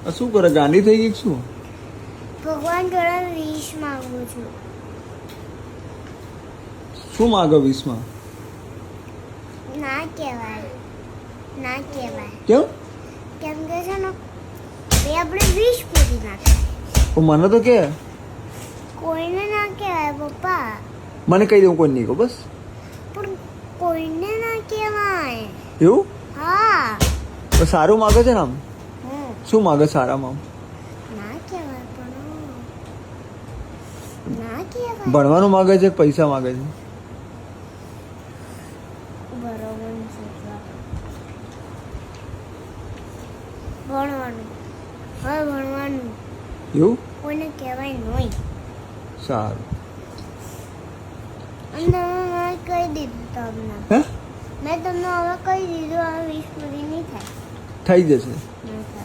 શું કરે, ગાંડી થઈ ગઈ શું? ભગવાન જોડે વિશ માંગુ છું. શું માગો 20 માં? ના કહેવાય. કેમ? કેમ કે છે ને એ આપણે વિશ પૂરી ના થાય. મને તો કે કોઈને ના કહેવાય પપ્પા. મને કહી દઉં, કોઈ નહીં કહું બસ. પણ કોઈને ના કહેવાય. એવું? હા. તો સારું માગે છે ને આમ? શું માગે સારામાં? ના કહેવાય પણ ના કહેવાય. ભણવાનું માગે છે કે પૈસા માગે છે? બરોબર છે. ભણવાનું. હવે ભણવાનું એવું? કોઈને કહેવાય નહીં. સારું. અને તમે મેં કહી દીધું તમને. હે? મેં તમને હવે કહી દીધું આ વિશ પૂરી નહીં થાય. થઈ જશે. ના થાય.